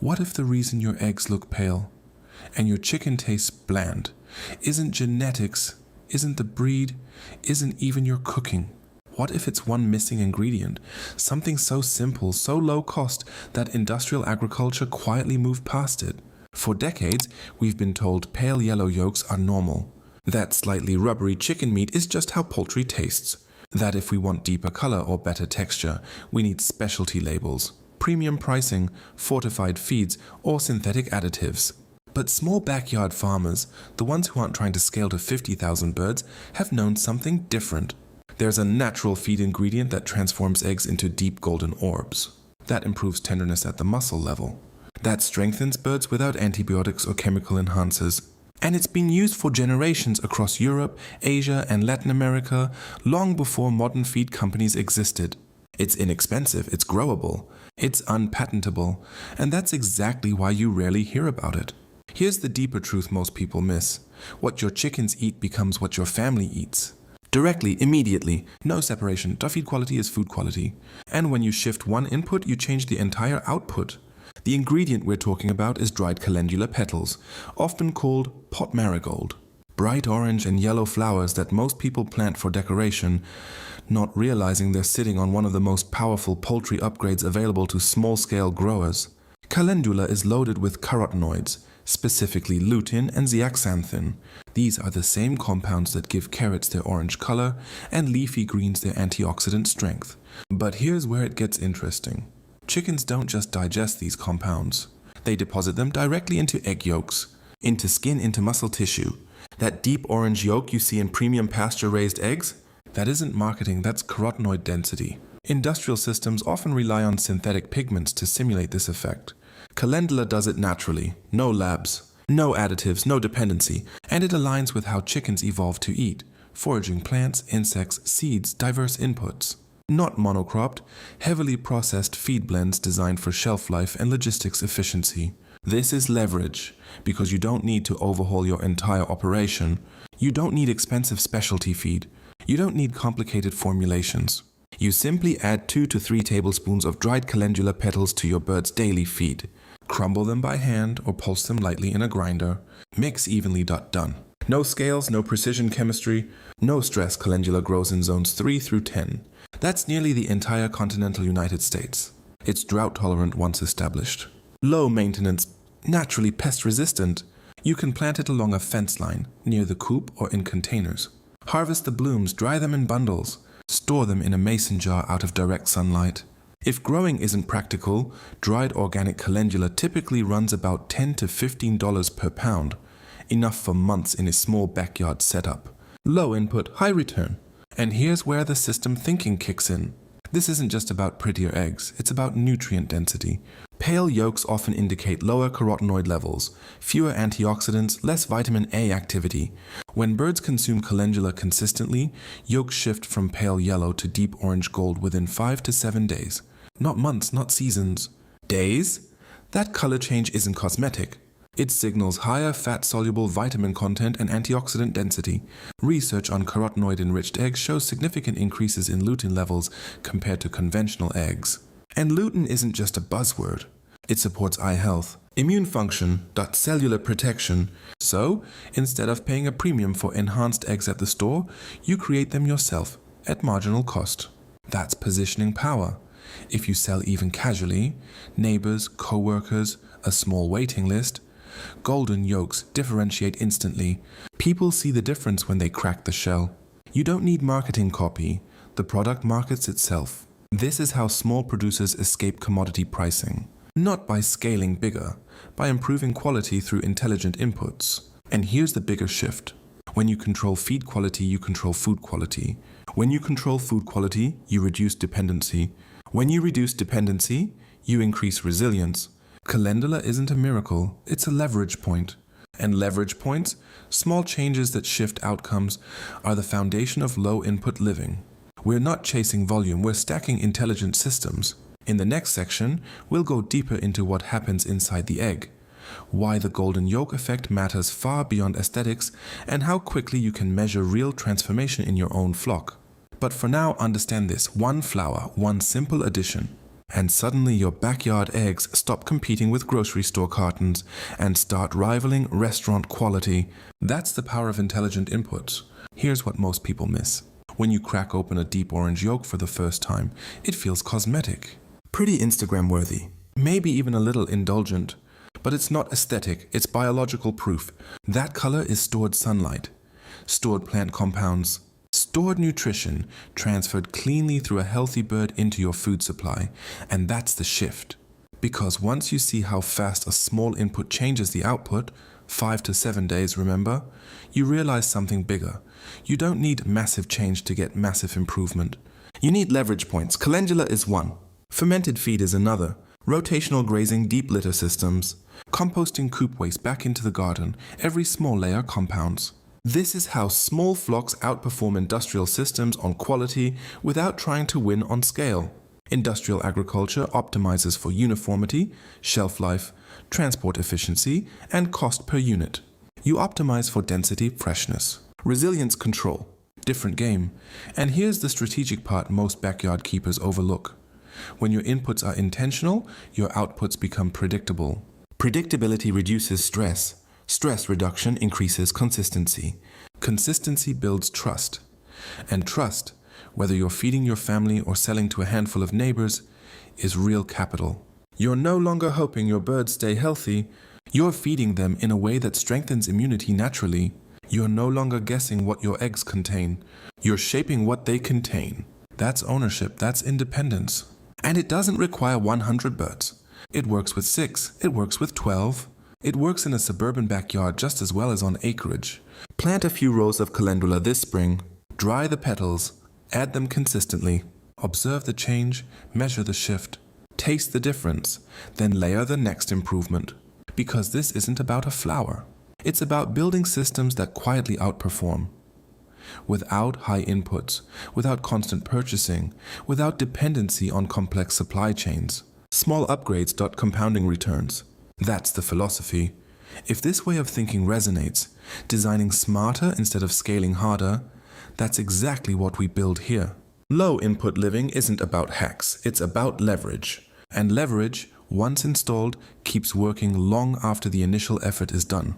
What if the reason your eggs look pale and your chicken tastes bland isn't genetics, isn't the breed, isn't even your cooking? What if it's one missing ingredient, something so simple, so low cost that industrial agriculture quietly moved past it? For decades, we've been told pale yellow yolks are normal, that slightly rubbery chicken meat is just how poultry tastes, that if we want deeper color or better texture, we need specialty labels, premium pricing, fortified feeds, or synthetic additives. But small backyard farmers, the ones who aren't trying to scale to 50,000 birds, have known something different. There's a natural feed ingredient that transforms eggs into deep golden orbs. That improves tenderness at the muscle level. That strengthens birds without antibiotics or chemical enhancers. And it's been used for generations across Europe, Asia, and Latin America, long before modern feed companies existed. It's inexpensive, it's growable, it's unpatentable, and that's exactly why you rarely hear about it. Here's the deeper truth most people miss. What your chickens eat becomes what your family eats. Directly, immediately, no separation. Feed quality is food quality. And when you shift one input, you change the entire output. The ingredient we're talking about is dried calendula petals, often called pot marigold. Bright orange and yellow flowers that most people plant for decoration, not realizing they're sitting on one of the most powerful poultry upgrades available to small-scale growers. Calendula is loaded with carotenoids, specifically lutein and zeaxanthin. These are the same compounds that give carrots their orange color and leafy greens their antioxidant strength. But here's where it gets interesting. Chickens don't just digest these compounds. They deposit them directly into egg yolks, into skin, into muscle tissue. That deep orange yolk you see in premium pasture-raised eggs? That isn't marketing, that's carotenoid density. Industrial systems often rely on synthetic pigments to simulate this effect. Calendula does it naturally, no labs, no additives, no dependency, and it aligns with how chickens evolved to eat, foraging plants, insects, seeds, diverse inputs. Not monocropped, heavily processed feed blends designed for shelf life and logistics efficiency. This is leverage, because you don't need to overhaul your entire operation. You don't need expensive specialty feed. You don't need complicated formulations. You simply add 2 to 3 tablespoons of dried calendula petals to your bird's daily feed. Crumble them by hand or pulse them lightly in a grinder. Mix evenly. Done. No scales, no precision chemistry, no stress. Calendula grows in zones 3 through 10. That's nearly the entire continental United States. It's drought tolerant once established. Low maintenance, naturally pest resistant. You can plant it along a fence line, near the coop or in containers. Harvest the blooms, dry them in bundles. Store them in a mason jar out of direct sunlight. If growing isn't practical, dried organic calendula typically runs about $10 to $15 per pound, enough for months in a small backyard setup. Low input, high return. And here's where the system thinking kicks in. This isn't just about prettier eggs, it's about nutrient density. Pale yolks often indicate lower carotenoid levels, fewer antioxidants, less vitamin A activity. When birds consume calendula consistently, yolks shift from pale yellow to deep orange gold within 5 to 7 days. Not months, not seasons. Days? That color change isn't cosmetic. It signals higher fat-soluble vitamin content and antioxidant density. Research on carotenoid-enriched eggs shows significant increases in lutein levels compared to conventional eggs. And lutein isn't just a buzzword. It supports eye health, immune function, cellular protection. So, instead of paying a premium for enhanced eggs at the store, you create them yourself at marginal cost. That's positioning power. If you sell even casually, neighbors, co-workers, a small waiting list, golden yolks differentiate instantly. People see the difference when they crack the shell. You don't need marketing copy. The product markets itself. This is how small producers escape commodity pricing. Not by scaling bigger, by improving quality through intelligent inputs. And here's the bigger shift. When you control feed quality, you control food quality. When you control food quality, you reduce dependency. When you reduce dependency, you increase resilience. Calendula isn't a miracle, it's a leverage point. And leverage points, small changes that shift outcomes, are the foundation of low-input living. We're not chasing volume, we're stacking intelligent systems. In the next section, we'll go deeper into what happens inside the egg, why the golden yolk effect matters far beyond aesthetics, and how quickly you can measure real transformation in your own flock. But for now, understand this: one flower, one simple addition. And suddenly your backyard eggs stop competing with grocery store cartons and start rivaling restaurant quality. That's the power of intelligent inputs. Here's what most people miss. When you crack open a deep orange yolk for the first time, it feels cosmetic. Pretty Instagram worthy. Maybe even a little indulgent. But it's not aesthetic, it's biological proof. That color is stored sunlight, stored plant compounds, stored nutrition transferred cleanly through a healthy bird into your food supply. And that's the shift. Because once you see how fast a small input changes the output, 5 to 7 days, remember, you realize something bigger. You don't need massive change to get massive improvement. You need leverage points. Calendula is one. Fermented feed is another. Rotational grazing deep litter systems. Composting coop waste back into the garden. Every small layer compounds. This is how small flocks outperform industrial systems on quality without trying to win on scale. Industrial agriculture optimizes for uniformity, shelf life, transport efficiency, and cost per unit. You optimize for density, freshness. Resilience control. Different game. And here's the strategic part most backyard keepers overlook. When your inputs are intentional, your outputs become predictable. Predictability reduces stress. Stress reduction increases consistency. Consistency builds trust. And trust, whether you're feeding your family or selling to a handful of neighbors, is real capital. You're no longer hoping your birds stay healthy. You're feeding them in a way that strengthens immunity naturally. You're no longer guessing what your eggs contain. You're shaping what they contain. That's ownership. That's independence. And it doesn't require 100 birds. It works with 6. It works with 12. It works in a suburban backyard just as well as on acreage. Plant a few rows of calendula this spring. Dry the petals. Add them consistently. Observe the change. Measure the shift. Taste the difference. Then layer the next improvement. Because this isn't about a flower. It's about building systems that quietly outperform. Without high inputs, without constant purchasing, without dependency on complex supply chains. Small upgrades. Compounding returns. That's the philosophy. If this way of thinking resonates, designing smarter instead of scaling harder, that's exactly what we build here. Low input living isn't about hacks, it's about leverage. And leverage, once installed, keeps working long after the initial effort is done.